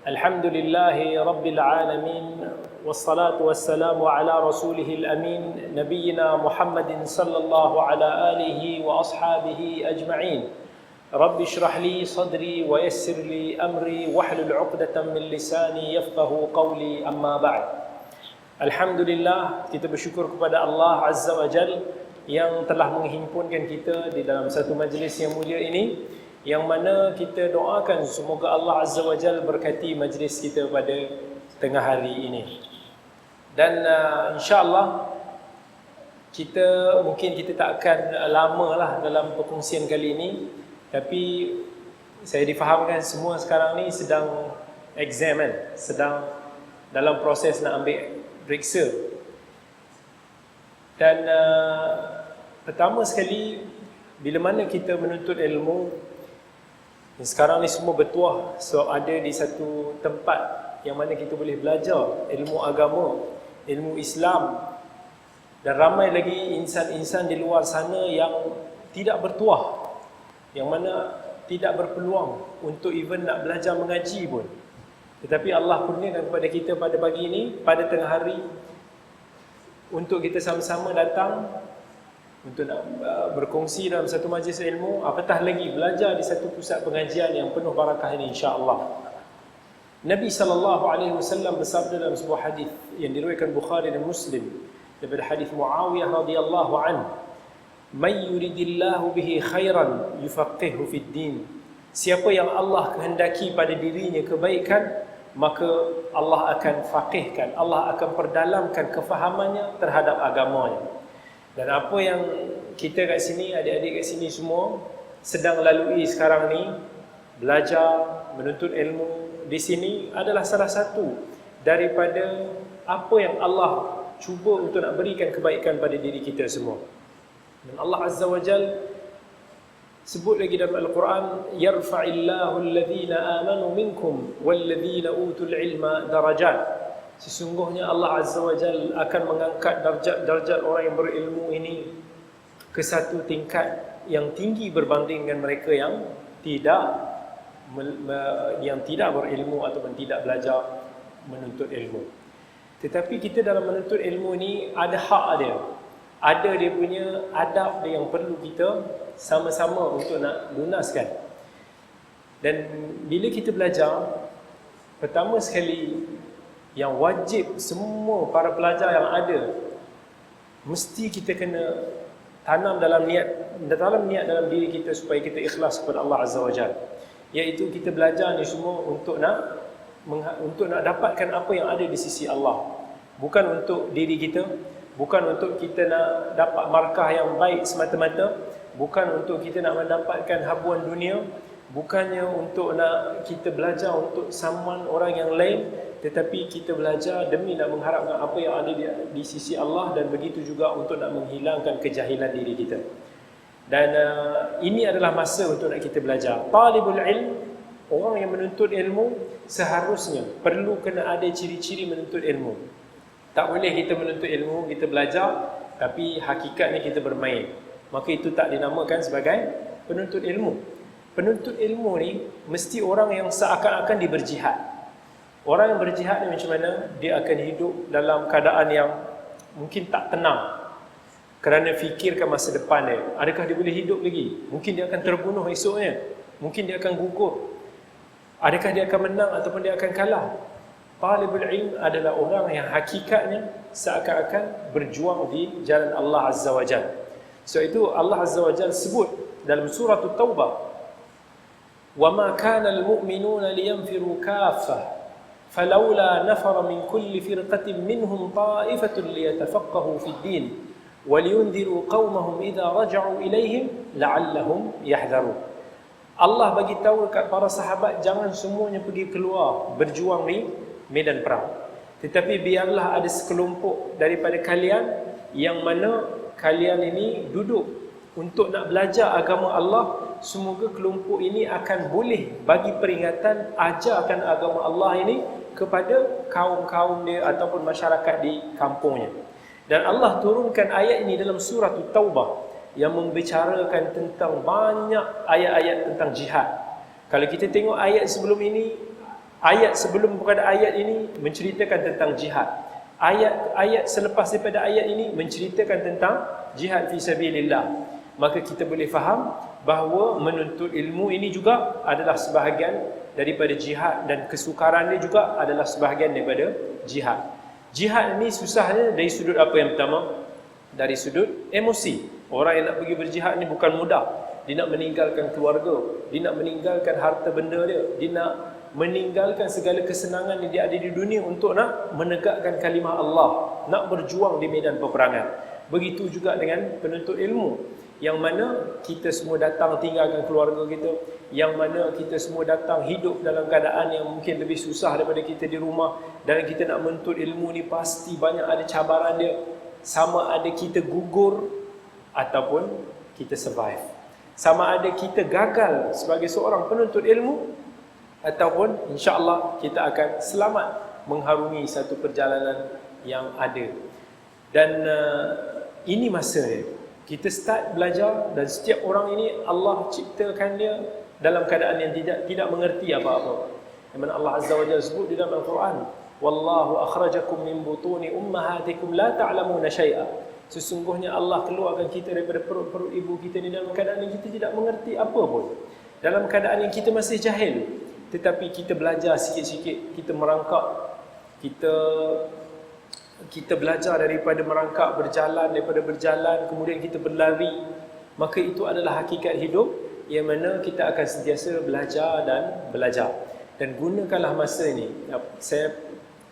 Alhamdulillahi Rabbil Alamin. Wassalatu wassalamu ala rasulihil amin. Nabiyyina Muhammadin sallallahu ala alihi wa ashabihi ajma'in. Rabbi shrah li sadri wa yassir li amri wahlul 'uqdatam min lisani yafqahu qawli, amma ba'd. Alhamdulillah, kita bersyukur kepada Allah Azza wa Jal yang telah menghimpunkan kita di dalam satu majlis yang mulia ini, yang mana kita doakan semoga Allah Azza wa Jal berkati majlis kita pada tengah hari ini. Dan insya-Allah mungkin kita tak akan lama lah dalam perkongsian kali ini, tapi saya difahamkan semua sekarang ni sedang exam kan, sedang dalam proses nak ambil periksa. Dan pertama sekali, bila mana kita menuntut ilmu, sekarang ni semua bertuah, so ada di satu tempat yang mana kita boleh belajar ilmu agama, ilmu Islam. Dan ramai lagi insan-insan di luar sana yang tidak bertuah, yang mana tidak berpeluang untuk even nak belajar mengaji pun. Tetapi Allah kurniakan kepada kita pada pagi ini, pada tengah hari, untuk kita sama-sama datang untuk nak berkongsi dalam satu majlis ilmu, apatah lagi belajar di satu pusat pengajian yang penuh barakah ini, insya-Allah. Nabi SAW bersabda dalam sebuah hadis yang diriwayatkan Bukhari dan Muslim daripada hadis Muawiyah radhiyallahu anhu, "May yuridillahu bihi khairan yufaqihu fid din." Siapa yang Allah kehendaki pada dirinya kebaikan, maka Allah akan faqihkan, Allah akan perdalamkan kefahamannya terhadap agamanya. Dan apa yang kita kat sini, adik-adik kat sini semua sedang lalui sekarang ni, belajar, menuntut ilmu di sini, adalah salah satu daripada apa yang Allah cuba untuk nak berikan kebaikan pada diri kita semua. Dan Allah Azza wa Jal sebut lagi dalam Al-Quran, "Yarfa'illahu alladhina amanu minkum walladhina utul ilma darajat." Sesungguhnya Allah Azza wa Jal akan mengangkat darjat orang yang berilmu ini ke satu tingkat yang tinggi berbanding dengan mereka yang tidak berilmu ataupun tidak belajar menuntut ilmu. Tetapi kita dalam menuntut ilmu ni ada hak dia. Ada dia punya adab dia yang perlu kita sama-sama untuk nak lunaskan. Dan bila kita belajar, pertama sekali yang wajib semua para pelajar yang ada, mesti kita kena tanam dalam niat dalam diri kita supaya kita ikhlas kepada Allah Azza wa Jalla. Iaitu kita belajar ni semua untuk nak dapatkan apa yang ada di sisi Allah. Bukan untuk diri kita, bukan untuk kita nak dapat markah yang baik semata-mata, bukan untuk kita nak mendapatkan habuan dunia, bukannya untuk nak kita belajar untuk saman orang yang lain, tetapi kita belajar demi nak mengharapkan apa yang ada di sisi Allah, dan begitu juga untuk nak menghilangkan kejahilan diri kita. Dan ini adalah masa untuk nak kita belajar. Talibul ilm, orang yang menuntut ilmu, seharusnya perlu kena ada ciri-ciri menuntut ilmu. Tak boleh kita menuntut ilmu, kita belajar, tapi hakikatnya kita bermain. Maka itu tak dinamakan sebagai penuntut ilmu. Penuntut ilmu ni mesti orang yang seakan-akan dia berjihad. Orang yang berjihad ni macam mana? Dia akan hidup dalam keadaan yang mungkin tak tenang, kerana fikirkan masa depan dia. Adakah dia boleh hidup lagi? Mungkin dia akan terbunuh esoknya. Mungkin dia akan gugur. Adakah dia akan menang ataupun dia akan kalah? Talibul ilm adalah orang yang hakikatnya seakan-akan berjuang di jalan Allah Azza wa Jalla. So itu Allah Azza wa Jalla sebut dalam surah At-Taubah, "Wa ma kana al-mu'minuna liyanfiru kaffah falawla nafara min kulli firqatin minhum ta'ifatun liyatafaqahu fid din wa liyunziru qaumahum idza raja'u ilaihim la'allahum yahdharun." Allah bagi tahu dekat para sahabat, jangan semuanya pergi keluar berjuang di medan perang, tetapi biarlah ada sekelompok daripada kalian yang mana kalian ini duduk untuk nak belajar agama Allah. Semoga kelompok ini akan boleh bagi peringatan, ajarkan agama Allah ini kepada kaum-kaum dia ataupun masyarakat di kampungnya. Dan Allah turunkan ayat ini dalam surah At-Taubah yang membicarakan tentang banyak ayat-ayat tentang jihad. Kalau kita tengok ayat sebelum ini, Ayat sebelum kepada ayat ini menceritakan tentang jihad. Ayat selepas daripada ayat ini menceritakan tentang jihad fi sabilillah. Maka kita boleh faham bahawa menuntut ilmu ini juga adalah sebahagian daripada jihad, dan kesukaran dia juga adalah sebahagian daripada jihad. Jihad ini susahnya dari sudut apa yang pertama? Dari sudut emosi. Orang yang nak pergi berjihad ni bukan mudah. Dia nak meninggalkan keluarga, dia nak meninggalkan harta benda dia nak meninggalkan segala kesenangan yang dia ada di dunia untuk nak menegakkan kalimah Allah, nak berjuang di medan peperangan. Begitu juga dengan penuntut ilmu, yang mana kita semua datang tinggalkan keluarga kita, yang mana kita semua datang hidup dalam keadaan yang mungkin lebih susah daripada kita di rumah, dan kita nak menuntut ilmu ni pasti banyak ada cabaran dia. Sama ada kita gugur ataupun kita survive. Sama ada kita gagal sebagai seorang penuntut ilmu, ataupun insya-Allah kita akan selamat mengharungi satu perjalanan yang ada. Dan ini masa dia. Kita start belajar, dan setiap orang ini Allah ciptakan dia dalam keadaan yang tidak mengerti apa-apa. Yang mana Allah Azza wa Jalla sebut di dalam Al-Quran, wallahu akhrajakum min butuni ummahatikum la ta'lamuna syai'a. Sesungguhnya Allah keluarkan kita daripada perut-perut ibu kita ni dalam keadaan yang kita tidak mengerti apa pun, dalam keadaan yang kita masih jahil. Tetapi kita belajar sikit-sikit, kita merangkak, kita belajar daripada merangkak, daripada berjalan, kemudian kita berlari. Maka itu adalah hakikat hidup, yang mana kita akan sentiasa belajar dan belajar. Dan gunakanlah masa ini. Saya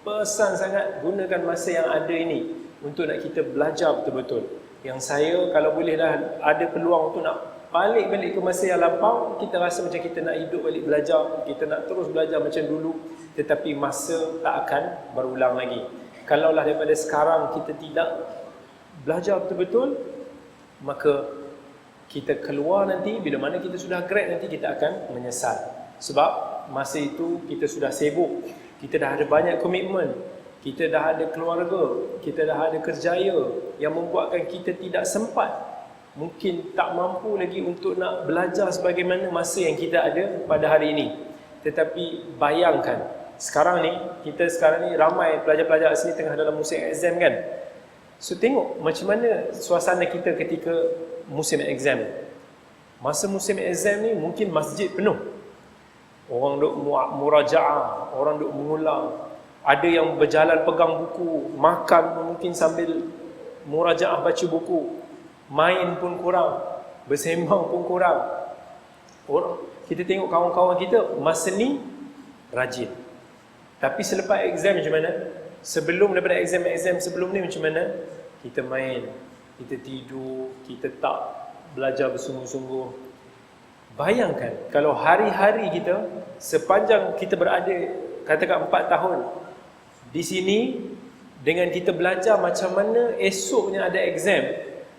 pesan sangat, gunakan masa yang ada ini untuk nak kita belajar betul-betul. Yang saya kalau boleh dah ada peluang untuk nak balik ke masa yang lampau, kita rasa macam kita nak hidup balik belajar, kita nak terus belajar macam dulu, tetapi masa tak akan berulang lagi. Kalaulah daripada sekarang kita tidak belajar betul-betul, maka kita keluar nanti, bila mana kita sudah grad nanti, kita akan menyesal. Sebab masa itu kita sudah sibuk, kita dah ada banyak komitmen, kita dah ada keluarga, kita dah ada kerjaya yang membuatkan kita tidak sempat, mungkin tak mampu lagi untuk nak belajar sebagaimana masa yang kita ada pada hari ini. Tetapi bayangkan, sekarang ni ramai pelajar-pelajar sini tengah dalam musim exam kan. So tengok macam mana suasana kita ketika musim exam. Masa musim exam ni mungkin masjid penuh. Orang duk murajaah, orang duk mengulang. Ada yang berjalan pegang buku, makan pun mungkin sambil murajaah baca buku. Main pun kurang, bersembang pun kurang. Kita tengok kawan-kawan kita masa ni rajin. Tapi selepas exam macam mana? Sebelum daripada exam sebelum ni macam mana? Kita main, kita tidur, kita tak belajar bersungguh-sungguh. Bayangkan kalau hari-hari kita sepanjang kita berada, katakan 4 tahun di sini, dengan kita belajar macam mana esoknya ada exam.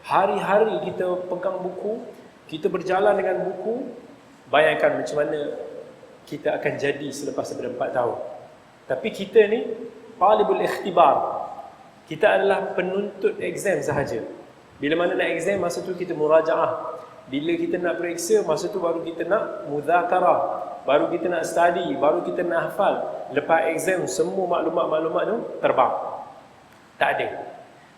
Hari-hari kita pegang buku, kita berjalan dengan buku. Bayangkan macam mana kita akan jadi selepas daripada 4 tahun. Tapi kita ni talibul ikhtibar. Kita adalah penuntut exam sahaja. Bila mana nak exam, masa tu kita murajaah. Bila kita nak periksa, masa tu baru kita nak mudzakarah, baru kita nak study, baru kita nak hafal. Lepas exam, semua maklumat-maklumat tu terbang. Tak ada.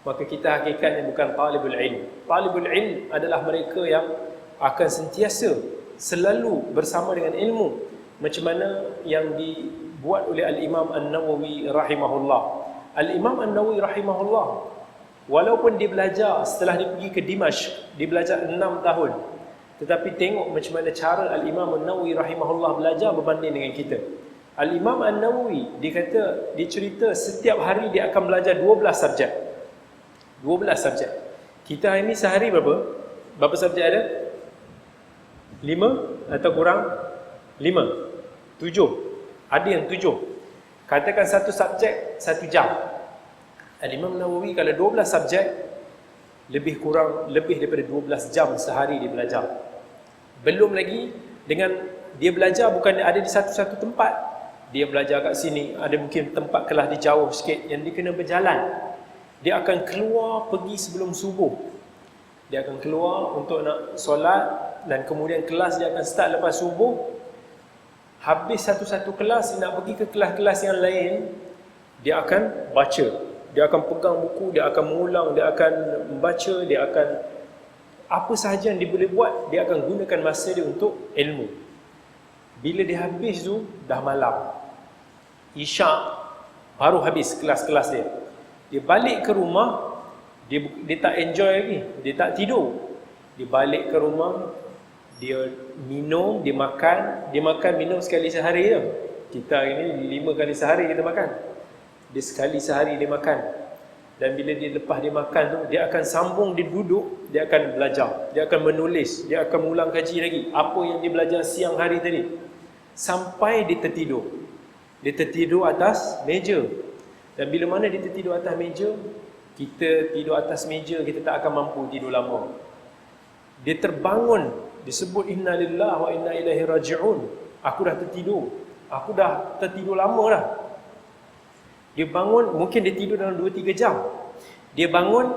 Maka kita hakikatnya bukan talibul ilm. Talibul ilm adalah mereka yang akan sentiasa selalu bersama dengan ilmu. Macam mana yang dibuat oleh Al-Imam An-Nawawi rahimahullah. Al-Imam An-Nawawi rahimahullah, walaupun dia belajar setelah dia pergi ke Dimashq, dia belajar 6 tahun. Tetapi tengok macam mana cara Al-Imam An-Nawawi rahimahullah belajar berbanding dengan kita. Al-Imam An-Nawawi, dia cerita setiap hari dia akan belajar 12 subjek. 12 subjek. Kita hari ni sehari berapa subjek ada? 5 atau kurang? 5, 7. Ada yang 7. Katakan satu subjek 1 jam. Al-Imam Nawawi kalau 12 subjek, lebih daripada 12 jam sehari dia belajar. Belum lagi dengan dia belajar bukan ada di satu-satu tempat. Dia belajar kat sini, ada mungkin tempat kelas dia jauh sikit yang dia kena berjalan. Dia akan keluar pergi sebelum subuh. Dia akan keluar untuk nak solat, dan kemudian kelas dia akan start lepas subuh. Habis satu-satu kelas, nak pergi ke kelas-kelas yang lain, dia akan baca, dia akan pegang buku, dia akan mengulang, dia akan membaca, dia akan apa sahaja yang dia boleh buat, dia akan gunakan masa dia untuk ilmu. Bila dia habis tu, dah malam, Isyak baru habis kelas-kelas dia. Dia balik ke rumah, dia tak enjoy lagi, dia tak tidur. Dia balik ke rumah, dia minum, dia makan minum sekali sehari je. Kita hari ni 5 kali sehari kita makan. Dia sekali sehari dia makan. Dan bila dia lepas dia makan tu, dia akan sambung, dia duduk, dia akan belajar, dia akan menulis, dia akan ulang kaji lagi apa yang dia belajar siang hari tadi, sampai dia tertidur. Dia tertidur atas meja. Dan bila mana dia tertidur atas meja, kita tidur atas meja, kita tak akan mampu tidur lama. Dia terbangun, disebut inna lillahi wa inna ilaihi raji'un. Aku dah tertidur, aku dah tertidur lama dah. Dia bangun, mungkin dia tidur dalam 2-3 jam. Dia bangun,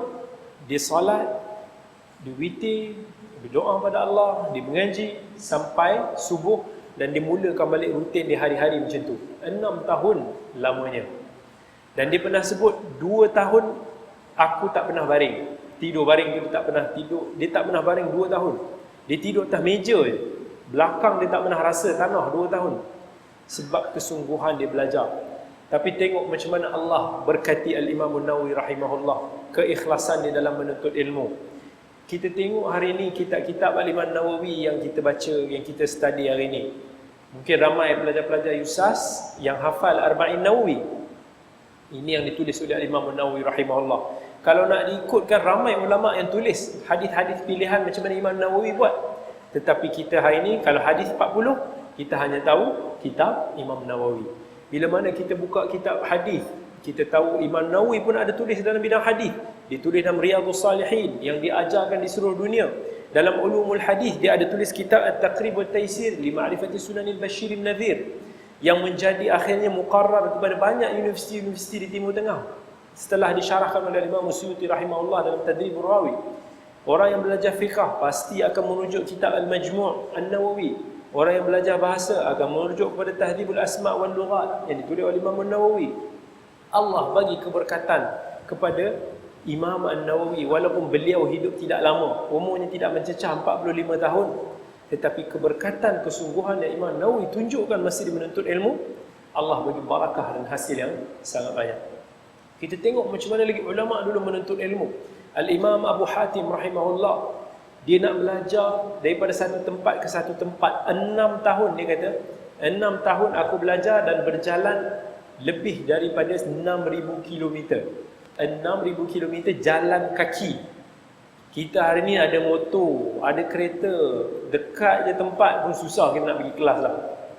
dia solat, dia witir, berdoa pada Allah, dia mengaji sampai subuh, dan dia mulakan balik rutin dia hari-hari macam tu. 6 tahun lamanya. Dan dia pernah sebut 2 tahun aku tak pernah baring. Tidur baring dia tak pernah tidur. Dia tak pernah baring 2 tahun. Dia tidur atas meja je. Belakang dia tak pernah rasa tanah 2 tahun. Sebab kesungguhan dia belajar. Tapi tengok macam mana Allah berkati Al-Imam An-Nawawi rahimahullah, keikhlasan dia dalam menuntut ilmu. Kita tengok hari ni kitab-kitab Al-Imam An-Nawawi yang kita baca, yang kita study hari ni. Mungkin ramai pelajar-pelajar USAS yang hafal Arba'in Nawawi. Ini yang ditulis oleh Al-Imam An-Nawawi rahimahullah. Kalau nak diikutkan, ramai ulama yang tulis hadis-hadis pilihan macam mana Imam Nawawi buat. Tetapi kita hari ni, kalau hadis 40, kita hanya tahu kitab Imam Nawawi. Bila mana kita buka kitab hadis, kita tahu Imam Nawawi pun ada tulis dalam bidang hadis. Dia tulis dalam Riyadhus Salihin yang diajarkan di seluruh dunia. Dalam ulumul hadis, dia ada tulis kitab At-Taqrib wa Taysir li Ma'rifati Sunanil Bashir Nadhir, yang menjadi akhirnya muqarrar kepada banyak universiti-universiti di Timur Tengah. Setelah disyarahkan oleh Imam Suyuti rahimahullah dalam Tadribur Rawi. Orang yang belajar fiqh pasti akan merujuk kitab Al-Majmu' An-Nawawi. Orang yang belajar bahasa akan merujuk kepada Tahdhibul Asma' wal Lughat yang ditulis oleh Imam An-Nawawi. Allah bagi keberkatan kepada Imam An-Nawawi walaupun beliau hidup tidak lama, umurnya tidak mencecah 45 tahun. Tetapi keberkatan, kesungguhan yang Imam Nawawi tunjukkan masa dia menuntut ilmu, Allah bagi barakah dan hasil yang sangat banyak. Kita tengok macam mana lagi ulama dulu menuntut ilmu. Al-Imam Abu Hatim rahimahullah, dia nak belajar daripada satu tempat ke satu tempat 6 tahun. Dia kata 6 tahun aku belajar dan berjalan lebih daripada 6,000 kilometer. 6,000 kilometer jalan kaki. Kita hari ni ada motor, ada kereta, dekat je tempat pun susah kita nak pergi kelas lah.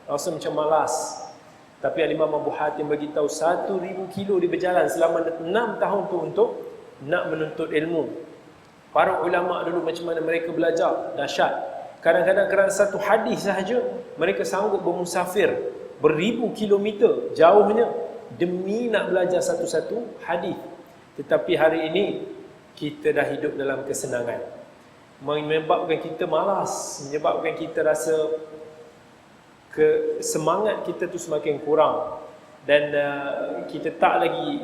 Rasa macam malas. Tapi Imam Abu Hatim bagi tahu 1,000 kilo dia berjalan selama 6 tahun tu untuk nak menuntut ilmu. Para ulama dulu macam mana mereka belajar, dahsyat. Kadang-kadang kerana satu hadis sahaja mereka sanggup bermusafir beribu kilometer jauhnya demi nak belajar satu-satu hadis. Tetapi hari ini kita dah hidup dalam kesenangan, menyebabkan kita malas, menyebabkan kita rasa semangat kita tu semakin kurang, dan kita tak lagi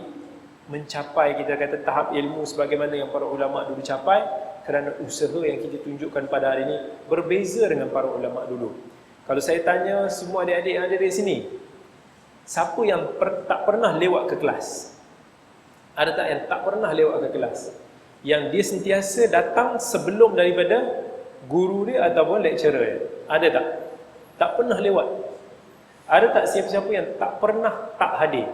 mencapai, kita kata, tahap ilmu sebagaimana yang para ulama dulu capai, kerana usaha yang kita tunjukkan pada hari ini berbeza dengan para ulama dulu. Kalau saya tanya semua adik-adik yang ada di sini, siapa yang tak pernah lewat ke kelas? Ada tak yang tak pernah lewat ke kelas? Yang dia sentiasa datang sebelum daripada guru dia ataupun lecturer dia? Ada tak? Tak pernah lewat. Ada tak siapa-siapa yang tak pernah tak hadir?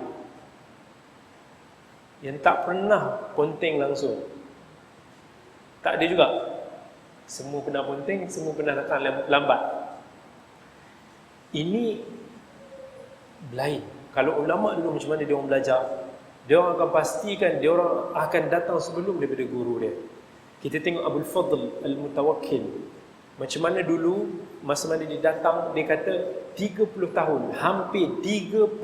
Yang tak pernah ponteng langsung? Tak ada juga. Semua pernah ponteng, semua pernah datang lambat. Ini lain. Kalau ulama dulu macam mana dia orang belajar, dia orang akan pastikan dia orang akan datang sebelum daripada guru dia. Kita tengok Abul Fadl Al-Mutawakkil, macam mana dulu masa mana dia datang, dia kata 30 tahun, hampir 30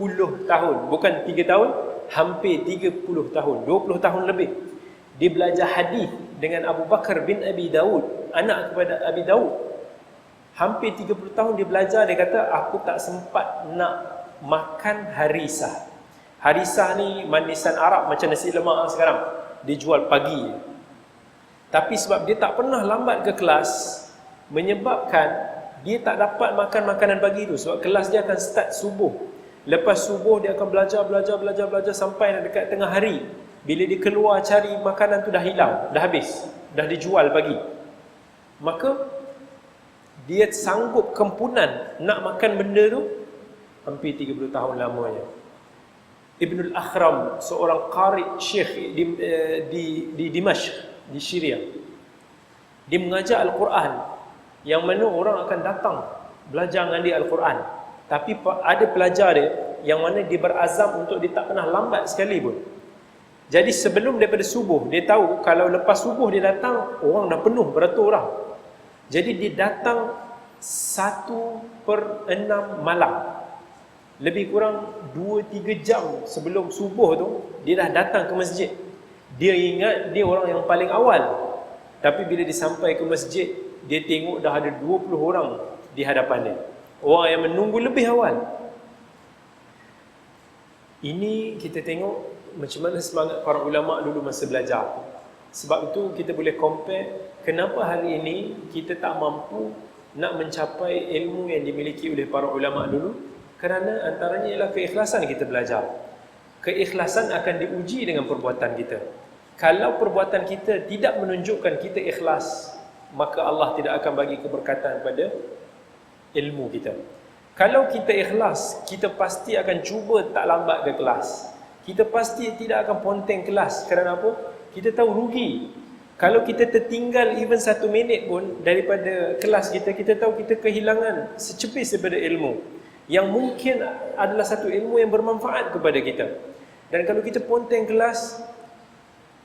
tahun, bukan 3 tahun, hampir 30 tahun, 20 tahun lebih. Dia belajar hadis dengan Abu Bakar bin Abi Daud, anak kepada Abi Daud. Hampir 30 tahun dia belajar, dia kata aku tak sempat nak makan harisah. Harisah ni manisan Arab macam nasi lemak sekarang. Dia jual pagi. Tapi sebab dia tak pernah lambat ke kelas, menyebabkan dia tak dapat makan makanan pagi tu. Sebab kelas dia akan start subuh. Lepas subuh dia akan belajar sampai dekat tengah hari. Bila dia keluar cari makanan tu dah hilang, dah habis, dah dijual pagi. Maka dia sanggup kempunan nak makan benda tu hampir 30 tahun lamanya. Ibnul Akhram, seorang qari syekh di Dimashq, di Syria. Dia mengajar Al-Quran, yang mana orang akan datang belajar dengan dia Al-Quran. Tapi ada pelajar dia yang mana dia berazam untuk dia tak pernah lambat sekali pun. Jadi sebelum daripada subuh, dia tahu kalau lepas subuh dia datang, orang dah penuh beratur orang. Jadi dia datang 1/6 malam. Lebih kurang 2-3 jam sebelum subuh tu, dia dah datang ke masjid. Dia ingat dia orang yang paling awal. Tapi bila dia sampai ke masjid, dia tengok dah ada 20 orang di hadapan dia. Orang yang menunggu lebih awal. Ini kita tengok macam mana semangat para ulama dulu masa belajar. Sebab itu kita boleh compare kenapa hari ini kita tak mampu nak mencapai ilmu yang dimiliki oleh para ulama dulu. Kerana antaranya ialah keikhlasan kita belajar. Keikhlasan akan diuji dengan perbuatan kita. Kalau perbuatan kita tidak menunjukkan kita ikhlas, maka Allah tidak akan bagi keberkatan pada ilmu kita. Kalau kita ikhlas, kita pasti akan cuba tak lambat ke kelas. Kita pasti tidak akan ponteng kelas. Kerana apa? Kita tahu rugi. Kalau kita tertinggal even 1 minit pun daripada kelas kita, kita tahu kita kehilangan secepis daripada ilmu yang mungkin adalah satu ilmu yang bermanfaat kepada kita. Dan kalau kita ponteng kelas,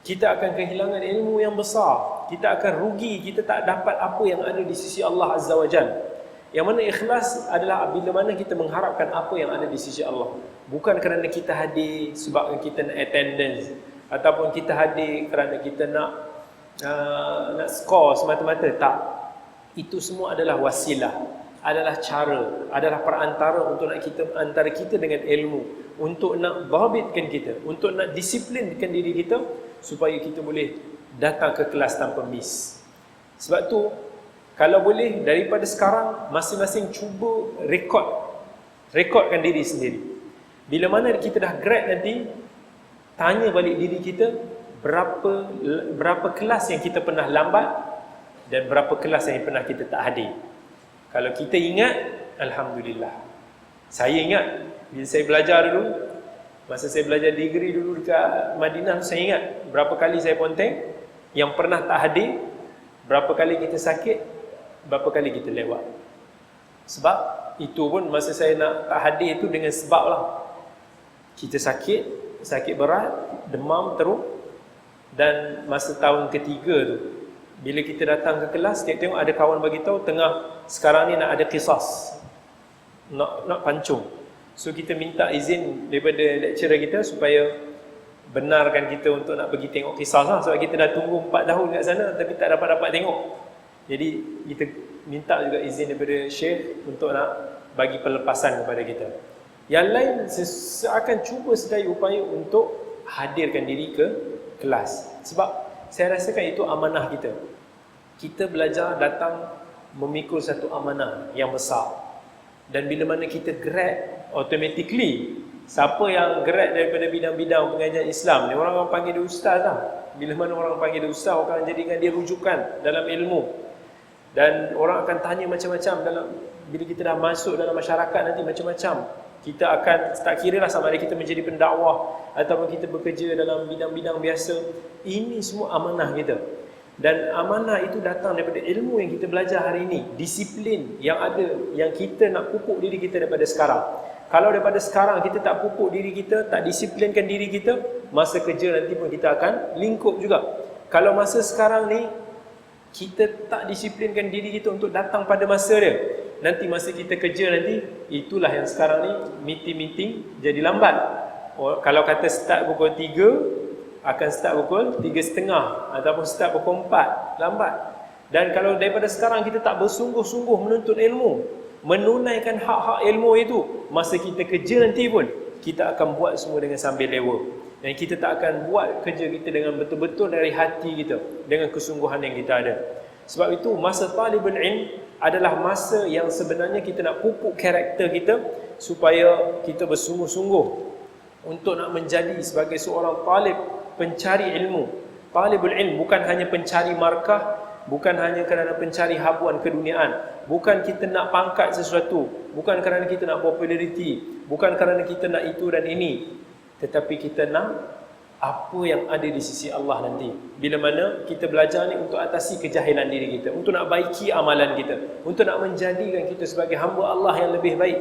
kita akan kehilangan ilmu yang besar. Kita akan rugi, kita tak dapat apa yang ada di sisi Allah Azza wa Jalla. Yang mana ikhlas adalah bila mana kita mengharapkan apa yang ada di sisi Allah. Bukan kerana kita hadir sebab kita nak attendance, ataupun kita hadir kerana kita nak skor semata-mata. Tak. Itu semua adalah wasilah, adalah cara, adalah perantara untuk nak kita, antara kita dengan ilmu, untuk nak dhabitkan kita, untuk nak disiplinkan diri kita supaya kita boleh datang ke kelas tanpa miss. Sebab tu kalau boleh daripada sekarang masing-masing cuba rekodkan diri sendiri. Bila mana kita dah grad nanti, tanya balik diri kita berapa kelas yang kita pernah lambat dan berapa kelas yang pernah kita tak hadir. Kalau kita ingat, alhamdulillah. Saya ingat bila saya belajar dulu, masa saya belajar degree dulu dekat Madinah, saya ingat berapa kali saya ponteng, yang pernah tak hadir, berapa kali kita sakit, berapa kali kita lewat. Sebab itu pun masa saya nak tak hadir itu dengan sebab lah. Kita sakit berat, demam teruk. Dan masa tahun ketiga tu, bila kita datang ke kelas, tengok ada kawan bagi tahu tengah sekarang ni nak ada qisas, nak pancung. So kita minta izin daripada lecturer kita supaya benarkan kita untuk nak pergi tengok qisas lah. Sebab kita dah tunggu 4 tahun kat sana tapi tak dapat tengok. Jadi kita minta juga izin daripada syekh untuk nak bagi pelepasan kepada kita. Yang lain akan cuba sedaya upaya untuk hadirkan diri ke kelas. Sebab saya rasakan itu amanah kita. Kita belajar datang memikul satu amanah yang besar. Dan bila mana kita grad, automatically siapa yang grad daripada bidang-bidang pengajian Islam ni, orang panggil dia ustaz lah. Bila mana orang panggil dia ustaz, orang akan jadikan dia rujukan dalam ilmu. Dan orang akan tanya macam-macam dalam, bila kita dah masuk dalam masyarakat nanti macam-macam. Kita akan, tak kira lah sama ada kita menjadi pendakwah ataupun kita bekerja dalam bidang-bidang biasa. Ini semua amanah kita. Dan amanah itu datang daripada ilmu yang kita belajar hari ini. Disiplin yang ada, yang kita nak pupuk diri kita daripada sekarang. Kalau daripada sekarang kita tak pupuk diri kita, tak disiplinkan diri kita, masa kerja nanti pun kita akan lingkup juga. Kalau masa sekarang ni kita tak disiplinkan diri kita untuk datang pada masa dia, nanti masa kita kerja nanti, itulah yang sekarang ni meeting-meeting jadi lambat. Kalau kata start pukul 3, akan start pukul 3.30 ataupun start pukul 4, lambat. Dan kalau daripada sekarang kita tak bersungguh-sungguh menuntut ilmu, menunaikan hak-hak ilmu itu, masa kita kerja nanti pun kita akan buat semua dengan sambil lewa. Dan kita tak akan buat kerja kita dengan betul-betul dari hati kita, dengan kesungguhan yang kita ada. Sebab itu masa talibul ilm adalah masa yang sebenarnya kita nak pupuk karakter kita supaya kita bersungguh-sungguh untuk nak menjadi sebagai seorang talib, pencari ilmu. Talibul ilm bukan hanya pencari markah, bukan hanya kerana pencari habuan keduniaan, bukan kita nak pangkat sesuatu, bukan kerana kita nak populariti, bukan kerana kita nak itu dan ini, tetapi kita nak apa yang ada di sisi Allah nanti. Bila mana kita belajar ni untuk atasi kejahilan diri kita, untuk nak baiki amalan kita, untuk nak menjadikan kita sebagai hamba Allah yang lebih baik,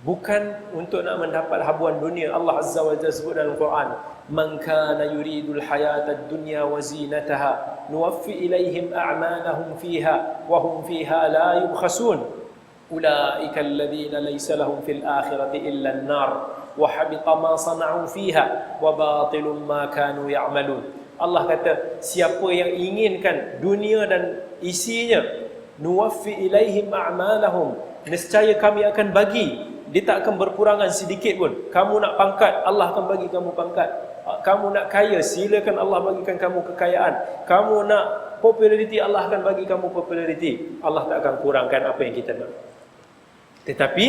bukan untuk nak mendapat habuan dunia. Allah Azza wa Jalla sebut dalam Quran, man kana yuridul hayatad dunya wa zinataha nuwaffi ilaihim a'malahum fiha wa hum fiha la yubkhasun ulaika alladhina laysa lahum fil akhirati illa an-nar wa habita ma sana'u fiha wa batilun ma kanu ya'malun. Allah kata, siapa yang inginkan dunia dan isinya, nuwaffi ilaihim a'malahum, nescaya kami akan bagi, dia tak akan berkurangan sedikit pun. Kamu nak pangkat, Allah akan bagi kamu pangkat. Kamu nak kaya, silakan Allah bagikan kamu kekayaan. Kamu nak populariti, Allah akan bagi kamu populariti. Allah tak akan kurangkan apa yang kita nak. Tetapi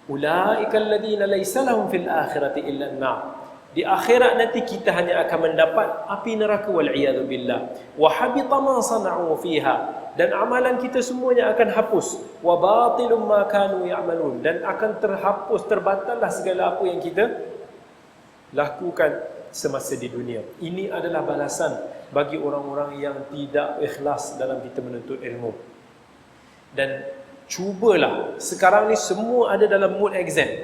ulaikal ladzina laysa lahum fil akhirati illa an-nar. Di akhirat nanti kita hanya akan mendapat api neraka, wal iyadu billah. Wa habita ma sana'u fiha, dan amalan kita semuanya akan hapus. Wa batilum ma kanu ya'malun, dan akan terhapus, terbatallah segala apa yang kita lakukan semasa di dunia. Ini adalah balasan bagi orang-orang yang tidak ikhlas dalam kita menuntut ilmu. Dan cubalah, sekarang ni semua ada dalam mood exam.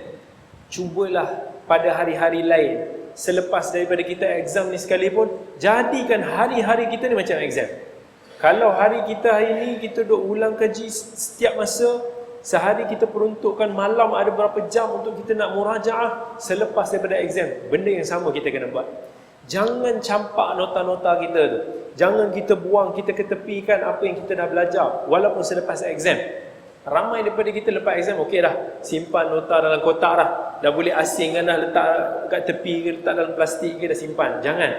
Cubalah pada hari-hari lain, selepas daripada kita exam ni sekalipun, jadikan hari-hari kita ni macam exam. Kalau hari kita hari ni kita duk ulang kaji setiap masa, sehari kita peruntukkan malam ada berapa jam untuk kita nak murajaah selepas daripada exam, benda yang sama kita kena buat. Jangan campak nota-nota kita tu. Jangan kita buang, kita ketepikan apa yang kita dah belajar walaupun selepas exam. Ramai daripada kita lepas exam, okey dah, simpan nota dalam kotak dah. Dah boleh asingkan dah, letak kat tepi ke, letak dalam plastik ke, dah simpan. Jangan.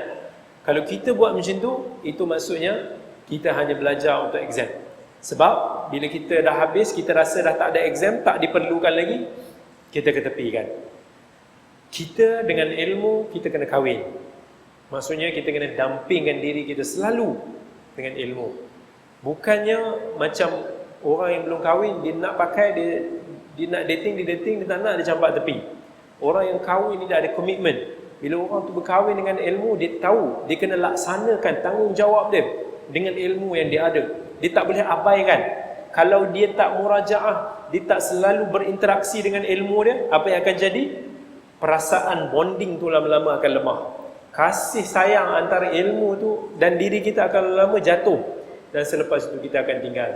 Kalau kita buat macam tu, itu maksudnya kita hanya belajar untuk exam. Sebab bila kita dah habis, kita rasa dah tak ada exam, tak diperlukan lagi, kita ketepikan. Kita dengan ilmu, kita kena kahwin. Maksudnya kita kena dampingkan diri kita selalu dengan ilmu. Bukannya macam orang yang belum kahwin, dia nak pakai, dia nak dating, dia tak nak, dia campak tepi. Orang yang kahwin ni dah ada komitmen. Bila orang tu berkahwin dengan ilmu, dia tahu dia kena laksanakan tanggungjawab dia dengan ilmu yang dia ada. Dia tak boleh abaikan. Kalau dia tak murajaah, dia tak selalu berinteraksi dengan ilmu dia, apa yang akan jadi? Perasaan bonding tu lama-lama akan lemah. Kasih sayang antara ilmu tu dan diri kita akan lama-lama jatuh. Dan selepas itu kita akan tinggal.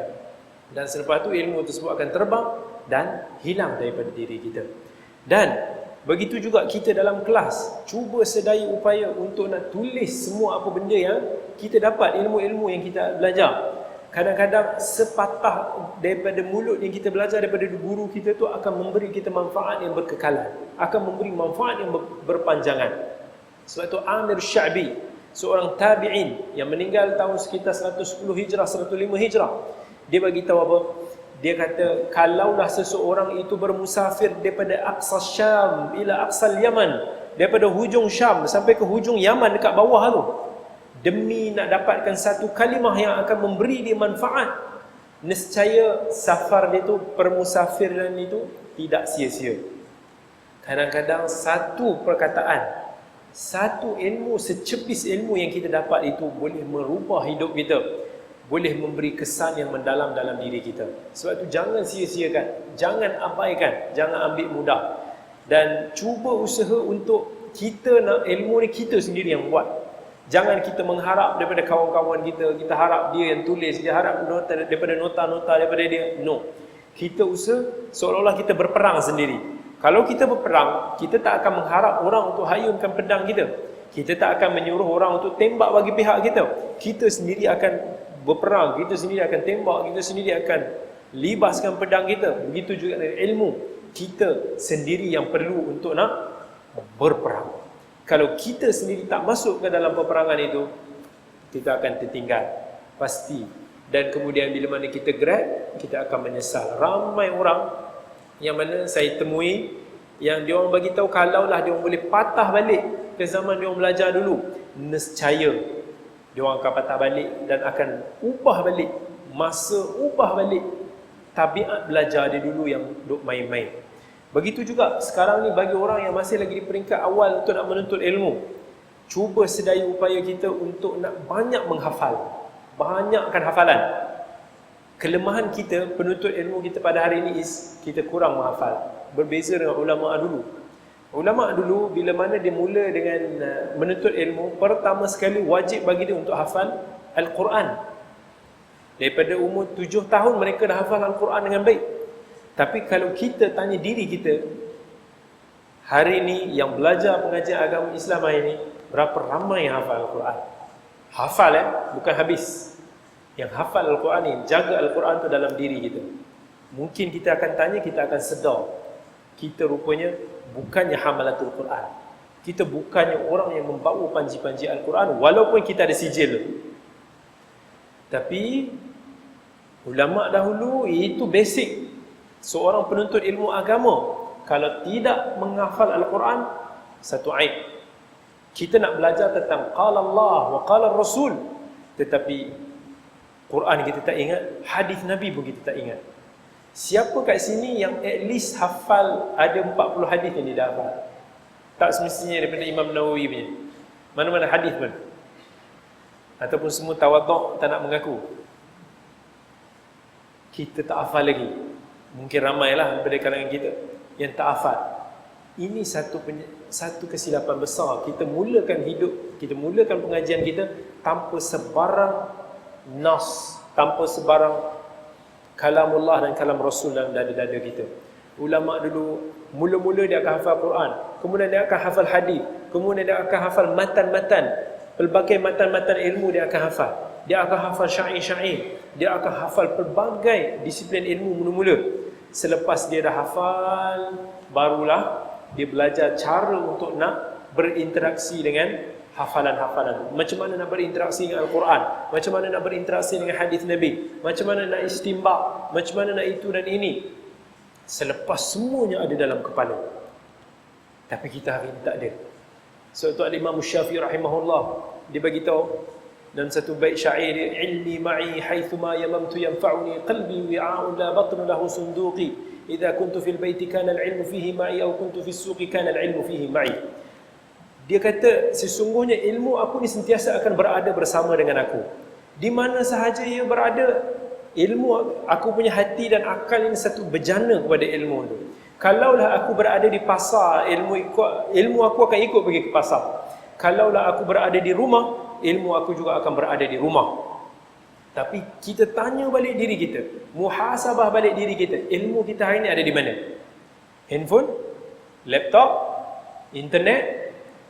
Dan selepas itu ilmu tersebut akan terbang dan hilang daripada diri kita. Dan begitu juga kita dalam kelas, cuba sedaya upaya untuk nak tulis semua apa benda yang kita dapat, ilmu-ilmu yang kita belajar. Kadang-kadang sepatah daripada mulut yang kita belajar daripada guru kita tu akan memberi kita manfaat yang berkekalan, akan memberi manfaat yang berpanjangan. Sebab itu Amir Sya'bi, seorang tabi'in yang meninggal tahun sekitar 110 Hijrah, 105 Hijrah, dia bagi tahu apa? Dia kata, kalaulah seseorang itu bermusafir daripada Aqsa Syam ila Aqsa Yaman, daripada hujung Syam sampai ke hujung Yaman dekat bawah tu, demi nak dapatkan satu kalimah yang akan memberi dia manfaat, nescaya safar dia tu, permusafiran itu tidak sia-sia. Kadang-kadang satu perkataan, satu ilmu, secepis ilmu yang kita dapat itu boleh merubah hidup kita, boleh memberi kesan yang mendalam dalam diri kita. Sebab itu jangan sia-siakan, jangan abaikan, jangan ambil mudah. Dan cuba usaha untuk kita nak ilmu ni kita sendiri yang buat. Jangan kita mengharap daripada kawan-kawan kita, kita harap dia yang tulis, dia harap nota, daripada nota-nota daripada dia. No. Kita usaha seolah-olah kita berperang sendiri. Kalau kita berperang, kita tak akan mengharap orang untuk hayunkan pedang kita. Kita tak akan menyuruh orang untuk tembak bagi pihak kita. Kita sendiri akan berperang, kita sendiri akan tembak, kita sendiri akan libaskan pedang kita. Begitu juga dengan ilmu, kita sendiri yang perlu untuk nak berperang. Kalau kita sendiri tak masuk ke dalam peperangan itu, kita akan tertinggal pasti. Dan kemudian bila mana kita grad, kita akan menyesal. Ramai orang yang mana saya temui yang dia orang bagi tahu kalaulah dia orang boleh patah balik ke zaman dia orang belajar dulu, nescaya dia orang akan patah balik dan akan ubah balik masa, ubah balik tabiat belajar dia dulu yang duk main-main. Begitu juga sekarang ni bagi orang yang masih lagi di peringkat awal untuk nak menuntut ilmu, cuba sedaya upaya kita untuk nak banyak menghafal, banyakkan hafalan. Kelemahan kita, penuntut ilmu kita pada hari ini kita kurang menghafal. Berbeza dengan ulama dulu. Ulama dulu bila mana dia mula dengan menuntut ilmu, pertama sekali wajib bagi dia untuk hafal Al-Quran. Daripada umur 7 tahun mereka dah hafal Al-Quran dengan baik. Tapi kalau kita tanya diri kita, hari ini yang belajar pengajian agama Islam hari ini, berapa ramai yang hafal Al-Quran? Hafal bukan habis. Yang hafal Al-Quran ni, jaga Al-Quran tu dalam diri kita. Mungkin kita akan tanya, kita akan sedar, kita rupanya bukannya hamalatul Quran. Kita bukannya orang yang membawa panji-panji Al-Quran, walaupun kita ada sijil. Tapi ulama dahulu itu basic. Seorang penuntut ilmu agama kalau tidak menghafal Al-Quran, satu aib. Kita nak belajar tentang qala Allah wa qala Rasul, tetapi Quran kita tak ingat, hadis Nabi pun kita tak ingat. Siapa kat sini yang at least hafal ada 40 hadis yang dia dah hafal? Tak semestinya daripada Imam Nawawi punya. Mana-mana hadis pun. Ataupun semua tawaduk tak nak mengaku. Kita tak hafal lagi. Mungkin ramailah daripada kalangan kita yang tak hafal. Ini satu kesilapan besar. Kita mulakan hidup, kita mulakan pengajian kita tanpa sebarang nas, tanpa sebarang kalamullah dan kalam Rasul dalam dada-dada kita. Ulama dulu mula-mula dia akan hafal Quran, kemudian dia akan hafal hadis, kemudian dia akan hafal matan-matan, pelbagai matan-matan ilmu dia akan hafal. Dia akan hafal syair-syair, dia akan hafal pelbagai disiplin ilmu mula-mula. Selepas dia dah hafal, barulah dia belajar cara untuk nak berinteraksi dengan hafalan-hafalan. Macam mana nak berinteraksi dengan Al-Quran, macam mana nak berinteraksi dengan hadis Nabi, macam mana nak istimbak, macam mana nak itu dan ini. Selepas semuanya ada dalam kepala. Tapi kita hari ini tak ada. Suatu Imam Syafi'i rahimahullah, dia bagi tahu dalam satu bait syair dia, ilmi ma'i haithuma yamamtu yanfa'uni qalbi wi'a'un la batnu lahu sunduqi idza kuntu fil baiti kana al-'ilmu fihi ma'i aw kuntu fis suqi kana al-'ilmu fihi ma'i. Dia kata sesungguhnya ilmu aku ni sentiasa akan berada bersama dengan aku. Di mana sahaja ia berada, ilmu aku punya hati dan akal ini satu bejana kepada ilmu tu. Kalaulah aku berada di pasar, ilmu aku akan ikut pergi ke pasar. Kalaulah aku berada di rumah, ilmu aku juga akan berada di rumah. Tapi kita tanya balik diri kita, muhasabah balik diri kita, ilmu kita hari ini ada di mana? Handphone, laptop, internet.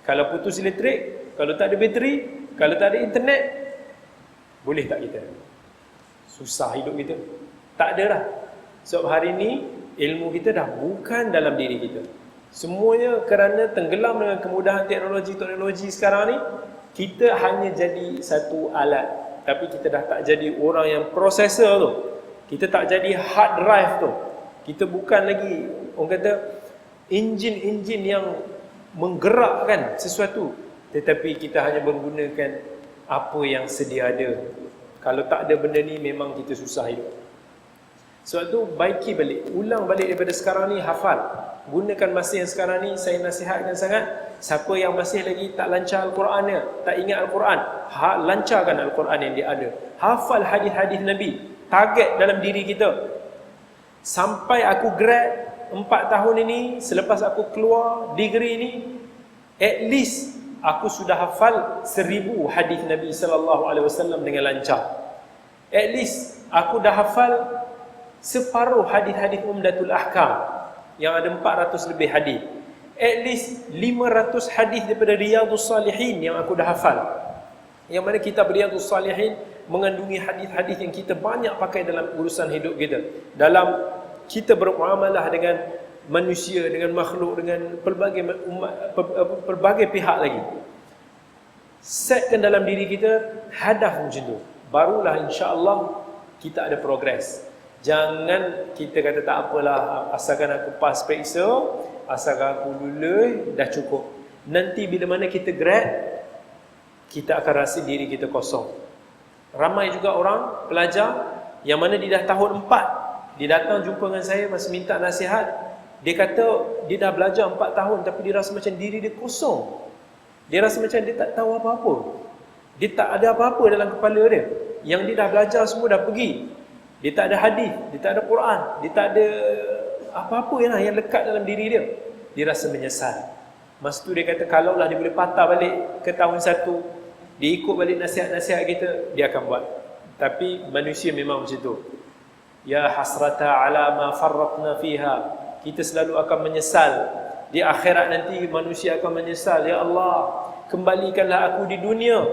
Kalau putus elektrik, kalau tak ada bateri, kalau tak ada internet, boleh tak kita? Susah hidup kita. Tak ada dah. Sebab hari ini ilmu kita dah bukan dalam diri kita. Semuanya kerana tenggelam dengan kemudahan teknologi sekarang ni, kita hanya jadi satu alat. Tapi kita dah tak jadi orang yang processor tu. Kita tak jadi hard drive tu. Kita bukan lagi, orang kata, enjin-enjin yang menggerakkan sesuatu, tetapi kita hanya menggunakan apa yang sedia ada. Kalau tak ada benda ni, memang kita susah hidup. Sebab tu baiki balik, ulang balik daripada sekarang ni, hafal. Gunakan masa yang sekarang ni, saya nasihatkan sangat, siapa yang masih lagi tak lancar Al-Quran, tak ingat Al-Quran, lancarkan Al-Quran yang dia ada. Hafal hadis-hadis Nabi, target dalam diri kita. Sampai aku grad 4 tahun ini, selepas aku keluar degree ni, at least aku sudah hafal 1000 hadis Nabi SAW dengan lancar. At least aku dah hafal separuh hadis-hadis Umdatul Ahkam yang ada 400 lebih hadis. At least 500 hadis daripada Riyadhus Salihin yang aku dah hafal. Yang mana kitab Riyadhus Salihin mengandungi hadis-hadis yang kita banyak pakai dalam urusan hidup kita, dalam kita bermuamalah dengan manusia, dengan makhluk, dengan pelbagai pihak lagi. Setkan dalam diri kita hadaf macam tu, barulah insya-Allah kita ada progres. Jangan kita kata tak apalah, asalkan aku pas periksa, asalkan aku lulus, dah cukup. Nanti bila mana kita grad, kita akan rasa diri kita kosong. Ramai juga orang pelajar yang mana dia dah tahun 4, dia datang jumpa dengan saya masa minta nasihat. Dia kata dia dah belajar 4 tahun tapi dia rasa macam diri dia kosong. Dia rasa macam dia tak tahu apa-apa. Dia tak ada apa-apa dalam kepala dia. Yang dia dah belajar semua dah pergi. Dia tak ada hadis, dia tak ada Quran, dia tak ada apa-apa yang lekat dalam diri dia. Dia rasa menyesal. Masa tu dia kata kalaulah dia boleh patah balik ke tahun 1, dia ikut balik nasihat-nasihat kita, dia akan buat. Tapi manusia memang macam tu. Ya hasrata ala ma farratna fiha. Kita selalu akan menyesal. Di akhirat nanti manusia akan menyesal. Ya Allah, kembalikanlah aku di dunia.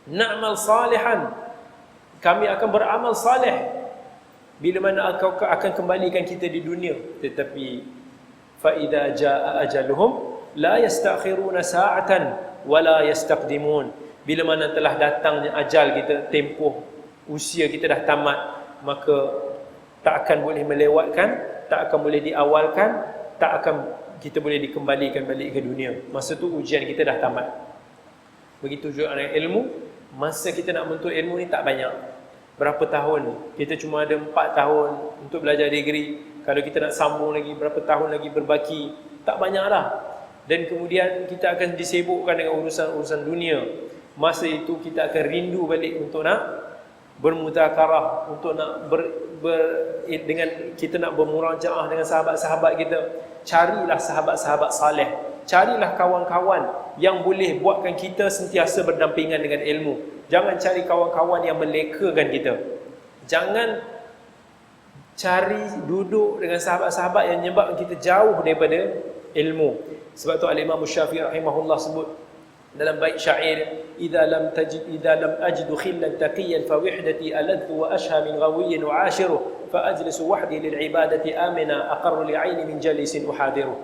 Na'mal salihan. Kami akan beramal salih. Bila mana kau akan kembalikan kita di dunia. Tetapi fa idza jaa ajaluhum la yastakhiruna sa'atan wa la yastaqdimun. Bila mana telah datangnya ajal kita, tempoh usia kita dah tamat, maka tak akan boleh melewatkan, tak akan boleh diawalkan, tak akan kita boleh dikembalikan balik ke dunia. Masa tu ujian kita dah tamat. Begitu juga dengan ilmu. Masa kita nak menuntut ilmu ni tak banyak. Berapa tahun? Kita cuma ada 4 tahun untuk belajar degree. Kalau kita nak sambung lagi, berapa tahun lagi berbaki? Tak banyak dah. Dan kemudian kita akan disibukkan dengan urusan-urusan dunia. Masa itu kita akan rindu balik untuk nak bermudzakarah, untuk nak dengan kita nak bermurajaah dengan sahabat-sahabat kita. Carilah sahabat-sahabat saleh. Carilah kawan-kawan yang boleh buatkan kita sentiasa berdampingan dengan ilmu. Jangan cari kawan-kawan yang melekakan kita. Jangan cari duduk dengan sahabat-sahabat yang menyebabkan kita jauh daripada ilmu. Sebab tu Al-Imam Syafi'i rahimahullah sebut dalam bait syair, idza lam ajidu khillan taqiyan fa wihdati aladhu wa ashha min ghawiyyin wa ashiru fa ajlisu wahdi lil ibadati amina aqarru li aini min jalisin uhadiru.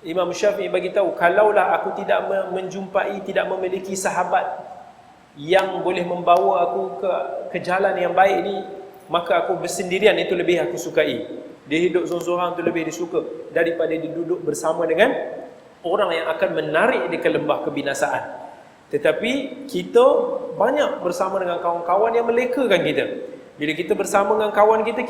Imam Syafi'i bagi tahu, kalaulah aku tidak menjumpai, tidak memiliki sahabat yang boleh membawa aku ke jalan yang baik ni, maka aku bersendirian itu lebih aku sukai. Dia hidup seorang-seorang itu lebih disuka daripada dia duduk bersama dengan orang yang akan menarik dia ke lembah kebinasaan. Tetapi kita banyak bersama dengan kawan-kawan yang melekakan kita. Bila kita bersama dengan kawan kita,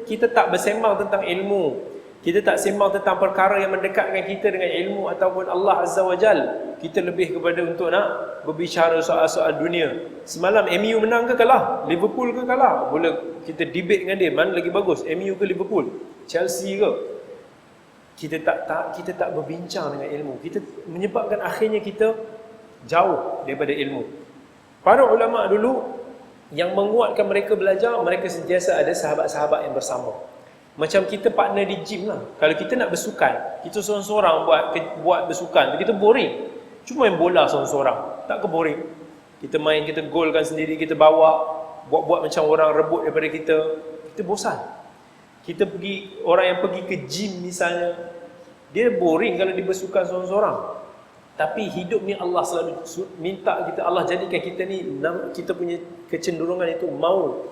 kita tak bersembang tentang ilmu. Kita tak sembang tentang perkara yang mendekatkan kita dengan ilmu ataupun Allah Azza wa Jal. Kita lebih kepada untuk nak berbicara soal-soal dunia. Semalam MU menang ke kalah? Liverpool ke kalah? Boleh kita debate dengan dia, mana lagi bagus, MU ke Liverpool? Chelsea ke? Kita tak berbincang dengan ilmu. Kita menyebabkan akhirnya kita jauh daripada ilmu. Para ulama dulu yang menguatkan mereka belajar, mereka sentiasa ada sahabat-sahabat yang bersama. Macam kita partner di gym lah. Kalau kita nak bersukan, kita seorang-seorang buat bersukan, kita boring. Cuma main bola seorang-seorang, tak ke boring? Kita main, kita golkan sendiri, kita bawa, buat-buat macam orang rebut daripada kita bosan. Kita pergi, orang yang pergi ke gym misalnya, dia boring kalau dia bersukan seorang-seorang. Tapi hidup ni Allah selalu minta kita, Allah jadikan kita ni, kita punya kecenderungan itu mau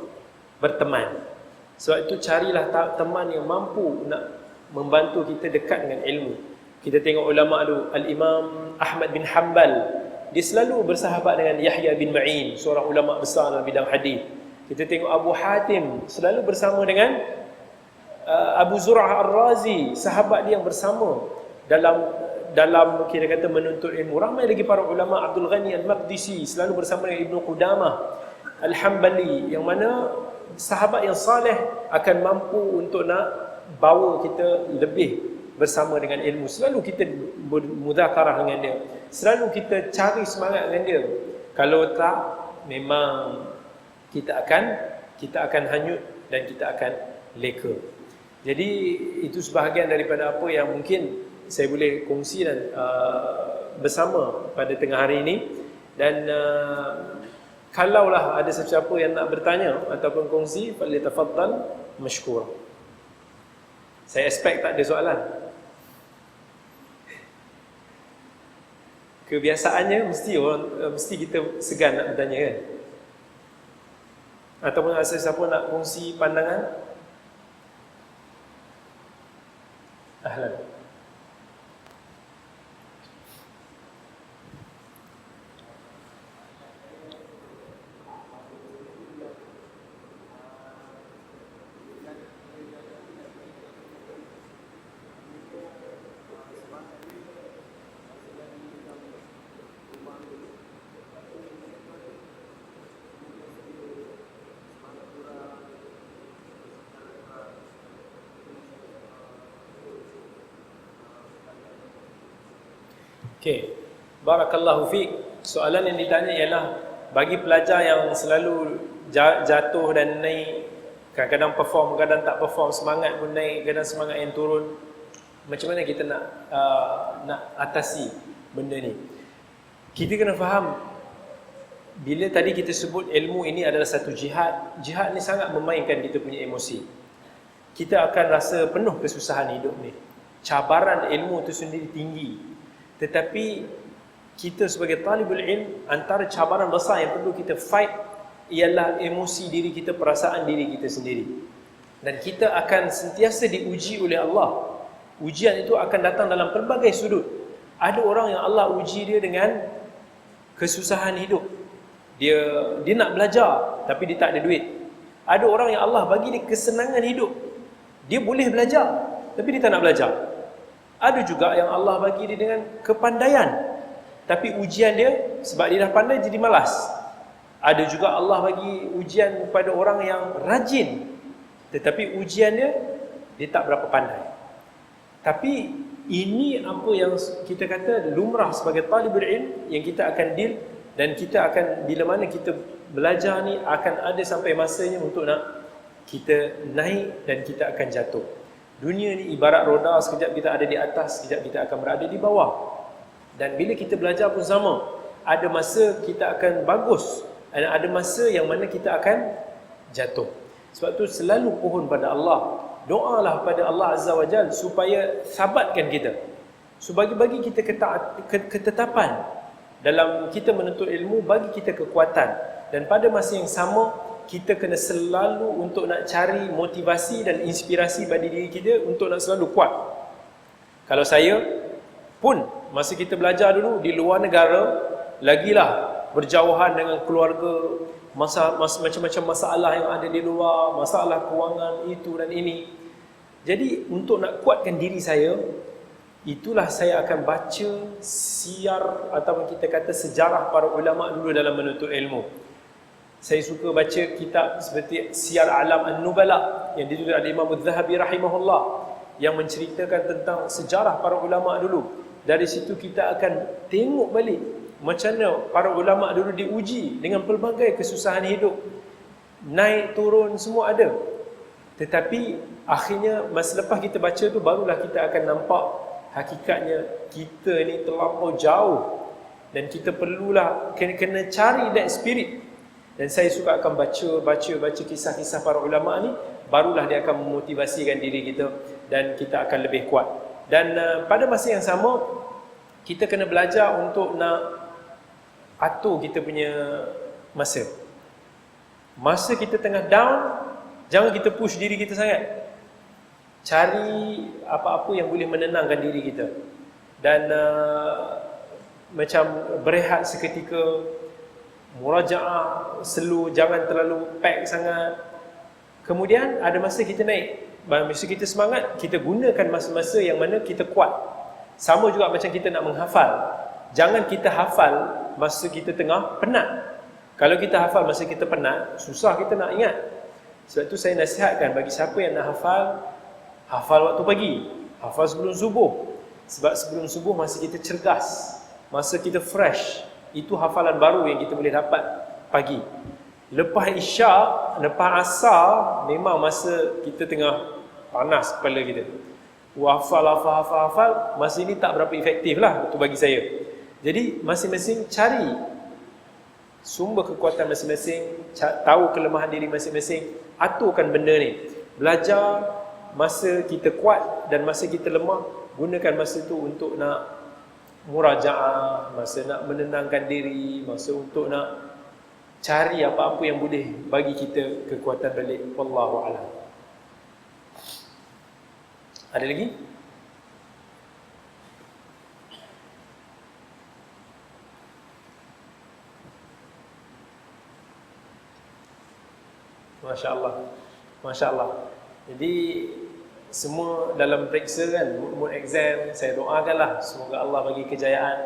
berteman. Sebab itu carilah teman yang mampu nak membantu kita dekat dengan ilmu. Kita tengok ulama dulu, Al-Imam Ahmad bin Hanbal, dia selalu bersahabat dengan Yahya bin Ma'in, seorang ulama besar dalam bidang hadis. Kita tengok Abu Hatim selalu bersama dengan Abu Zur'ah Ar-Razi, sahabat dia yang bersama dalam kira kata menuntut ilmu. Ramai lagi para ulama, Abdul Ghani Al-Maqdisi selalu bersama dengan Ibnu Qudamah Al-Hambali, yang mana sahabat yang saleh akan mampu untuk nak bawa kita lebih bersama dengan ilmu. Selalu kita bermudzakarah dengan dia, selalu kita cari semangat dengan dia. Kalau tak, memang kita akan hanyut dan kita akan leka. Jadi itu sebahagian daripada apa yang mungkin saya boleh kongsi dan bersama pada tengah hari ini. Dan Kalaulah ada sesiapa yang nak bertanya ataupun kongsi, falyatafaddal mashkura. Saya expect tak ada soalan. Kebiasaannya mesti kita segan nak bertanya kan. Ataupun ada sesiapa nak kongsi pandangan. Ahlan. Okey, barakallahu fiik. Soalan yang ditanya ialah bagi pelajar yang selalu jatuh dan naik, kadang-kadang perform, kadang tak perform, semangat pun naik, kadang semangat yang turun. Macam mana kita nak atasi benda ni? Kita kena faham, bila tadi kita sebut ilmu ini adalah satu jihad, jihad ni sangat memainkan kita punya emosi. Kita akan rasa penuh kesusahan hidup ni. Cabaran ilmu tu sendiri tinggi. Tetapi kita sebagai talibul ilm, antara cabaran besar yang perlu kita fight ialah emosi diri kita, perasaan diri kita sendiri. Dan kita akan sentiasa diuji oleh Allah. Ujian itu akan datang dalam pelbagai sudut. Ada orang yang Allah uji dia dengan kesusahan hidup. Dia nak belajar tapi dia tak ada duit. Ada orang yang Allah bagi dia kesenangan hidup. Dia boleh belajar tapi dia tak nak belajar. Ada juga yang Allah bagi dia dengan kepandaian, tapi ujian dia sebab dia dah pandai jadi malas. Ada juga Allah bagi ujian kepada orang yang rajin, tetapi ujian dia tak berapa pandai. Tapi ini apa yang kita kata lumrah sebagai talibul ilm yang kita akan deal, dan kita akan, bila mana kita belajar ni akan ada sampai masanya untuk nak kita naik dan kita akan jatuh. Dunia ni ibarat roda, sekejap kita ada di atas, sekejap kita akan berada di bawah. Dan bila kita belajar pun sama. Ada masa kita akan bagus, dan ada masa yang mana kita akan jatuh. Sebab tu selalu pohon pada Allah. Doalah pada Allah Azza wa Jal supaya sabatkan kita. So bagi kita ketetapan dalam kita menuntut ilmu, bagi kita kekuatan. Dan pada masa yang sama, kita kena selalu untuk nak cari motivasi dan inspirasi bagi diri kita untuk nak selalu kuat. Kalau saya pun, masa kita belajar dulu di luar negara, lagilah berjauhan dengan keluarga, macam-macam masalah yang ada di luar, masalah kewangan, itu dan ini. Jadi untuk nak kuatkan diri saya, itulah saya akan baca siar ataupun kita kata sejarah para ulama dulu dalam menuntut ilmu. Saya suka baca kitab seperti Siyar A'lam An-Nubala yang ditulis oleh Imam Az-Zahabi rahimahullah, yang menceritakan tentang sejarah para ulama dulu. Dari situ kita akan tengok balik macam mana para ulama dulu diuji dengan pelbagai kesusahan hidup. Naik turun semua ada. Tetapi akhirnya masa lepas kita baca tu, barulah kita akan nampak hakikatnya kita ni terlampau jauh dan kita perlulah kena cari that spirit. Dan saya suka akan baca kisah-kisah para ulama ni, barulah dia akan memotivasikan diri kita dan kita akan lebih kuat. Dan pada masa yang sama, kita kena belajar untuk nak atur kita punya masa. Masa kita tengah down, jangan kita push diri kita sangat. Cari apa-apa yang boleh menenangkan diri kita. Dan macam berehat seketika, murajaah slow, jangan terlalu pack sangat. Kemudian ada masa kita naik, masa kita semangat, kita gunakan masa-masa yang mana kita kuat. Sama juga macam kita nak menghafal. Jangan kita hafal masa kita tengah penat. Kalau kita hafal masa kita penat, susah kita nak ingat. Sebab tu saya nasihatkan bagi siapa yang nak hafal waktu pagi, hafal sebelum subuh. Sebab sebelum subuh masa kita cergas, masa kita fresh. Itu hafalan baru yang kita boleh dapat pagi. Lepas isyak, lepas asar, memang masa kita tengah panas kepala kita. Hafal, masa ini tak berapa efektif lah untuk bagi saya. Jadi masing-masing sumber kekuatan masing-masing, tahu kelemahan diri masing-masing, aturkan benda ni. Belajar masa kita kuat dan masa kita lemah, gunakan masa tu untuk nak murajaah, masa nak menenangkan diri, masa untuk nak cari apa-apa yang boleh bagi kita kekuatan balik. Wallahu a'lam. Ada lagi? Masya Allah, Masya Allah. Jadi semua dalam periksa kan, mood exam, saya doakanlah semoga Allah bagi kejayaan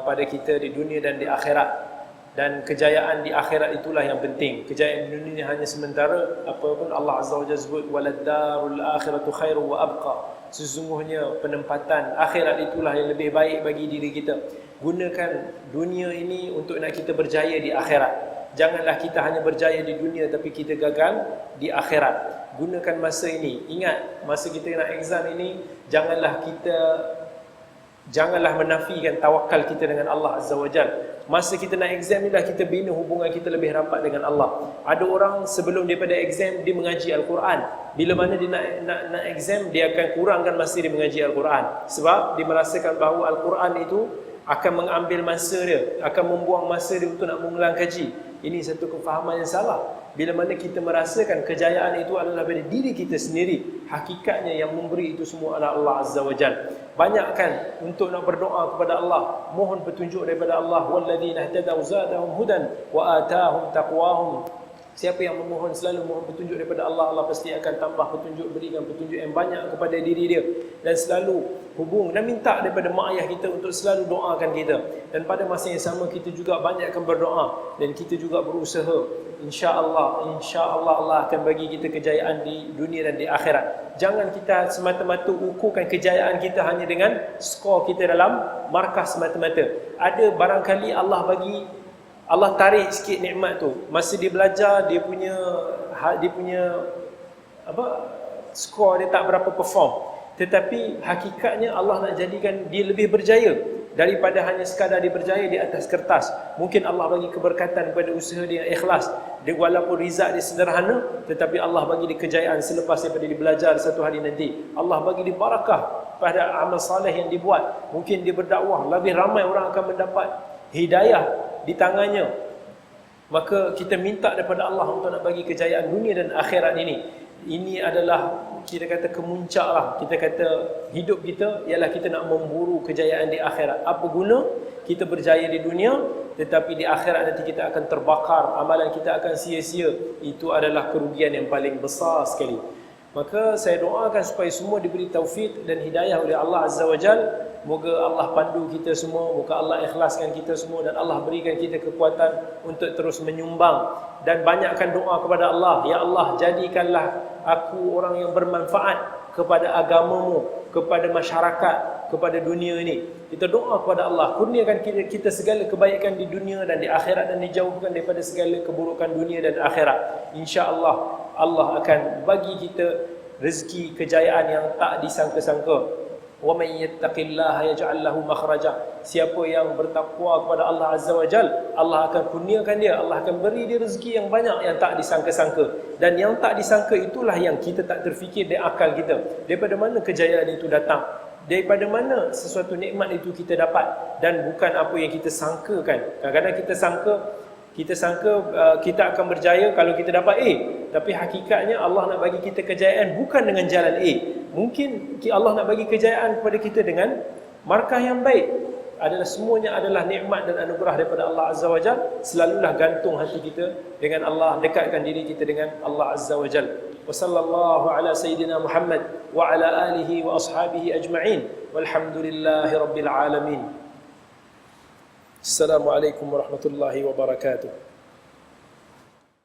pada kita di dunia dan di akhirat. Dan kejayaan di akhirat itulah yang penting. Kejayaan di dunia hanya sementara. Apapun Allah Azza wa Jalla sebut, waladdarul akhiratu khairu wa abqa. Sesungguhnya penempatan akhirat itulah yang lebih baik bagi diri kita. Gunakan dunia ini untuk nak kita berjaya di akhirat. Janganlah kita hanya berjaya di dunia tapi kita gagal di akhirat. Gunakan masa ini. Ingat, masa kita nak exam ini, janganlah menafikan tawakal kita dengan Allah Azza wa Jalla. Masa kita nak exam ni lah kita bina hubungan kita lebih rapat dengan Allah. Ada orang sebelum daripada exam dia mengaji Al-Quran. Bila mana dia nak exam, dia akan kurangkan masa dia mengaji Al-Quran. Sebab dia merasakan bahawa Al-Quran itu akan mengambil masa dia, akan membuang masa dia untuk nak mengulang kaji. Ini satu kefahaman yang salah. Bila mana kita merasakan kejayaan itu adalah pada diri kita sendiri, hakikatnya yang memberi itu semua adalah Allah Azza wa Jalla. Banyakkan untuk nak berdoa kepada Allah, mohon petunjuk daripada Allah. Walladzina ihtadaw zadahum hudan wa atahum taqwahum. Siapa yang memohon, selalu mohon petunjuk daripada Allah, Allah pasti akan tambah petunjuk, berikan petunjuk yang banyak kepada diri dia. Dan selalu hubung dan minta daripada mak ayah kita untuk selalu doakan kita. Dan pada masa yang sama kita juga banyakkan berdoa dan kita juga berusaha. InsyaAllah Allah akan bagi kita kejayaan di dunia dan di akhirat. Jangan kita semata-mata ukurkan kejayaan kita hanya dengan skor kita dalam markah semata-mata. Ada barangkali Allah tarik sikit nikmat tu. Masa dia belajar, dia punya skor dia tak berapa perform. Tetapi hakikatnya Allah nak jadikan dia lebih berjaya daripada hanya sekadar dia berjaya di atas kertas. Mungkin Allah bagi keberkatan kepada usaha dia yang ikhlas. Dia walaupun rizak dia sederhana, tetapi Allah bagi dia kejayaan selepas daripada dia belajar satu hari nanti. Allah bagi dia barakah pada amal saleh yang dibuat. Mungkin dia berdakwah, lebih ramai orang akan mendapat hidayah di tangannya. Maka kita minta daripada Allah untuk nak bagi kejayaan dunia dan akhirat ini. Ini adalah kita kata kemuncak lah. Kita kata hidup kita ialah kita nak memburu kejayaan di akhirat. Apa guna kita berjaya di dunia tetapi di akhirat nanti kita akan terbakar, amalan kita akan sia-sia. Itu adalah kerugian yang paling besar sekali. Maka saya doakan supaya semua diberi taufik dan hidayah oleh Allah Azza wa Jalla. Moga Allah pandu kita semua, moga Allah ikhlaskan kita semua dan Allah berikan kita kekuatan untuk terus menyumbang dan banyakkan doa kepada Allah. Ya Allah, jadikanlah aku orang yang bermanfaat kepada agamamu, kepada masyarakat, kepada dunia ini. Kita doa kepada Allah, kurniakan kita segala kebaikan di dunia dan di akhirat dan dijauhkan daripada segala keburukan dunia dan akhirat. InsyaAllah Allah akan bagi kita rezeki kejayaan yang tak disangka-sangka. وَمَنْ يَتَّقِ اللَّهَ يَجْعَلْ لَهُ مَخْرَجًا. Siapa yang bertakwa kepada Allah Azza wa Jalla, Allah akan kurniakan dia, Allah akan beri dia rezeki yang banyak yang tak disangka-sangka. Dan yang tak disangka itulah yang kita tak terfikir dari akal kita. Daripada mana kejayaan itu datang? Daripada mana sesuatu nikmat itu kita dapat? Dan bukan apa yang kita sangkakan. Kadang-kadang kita sangka kita akan berjaya kalau kita dapat A. Tapi hakikatnya Allah nak bagi kita kejayaan bukan dengan jalan A. Mungkin Allah nak bagi kejayaan kepada kita dengan markah yang baik. Semuanya adalah nikmat dan anugerah daripada Allah Azza wa Jalla. Selalulah gantung hati kita dengan Allah, dekatkan diri kita dengan Allah Azza wa Jalla. Wa sallallahu ala sayyidina Muhammad wa ala alihi wa ashabihi ajma'in. Walhamdulillahi rabbil alamin. Assalamualaikum warahmatullahi wabarakatuh.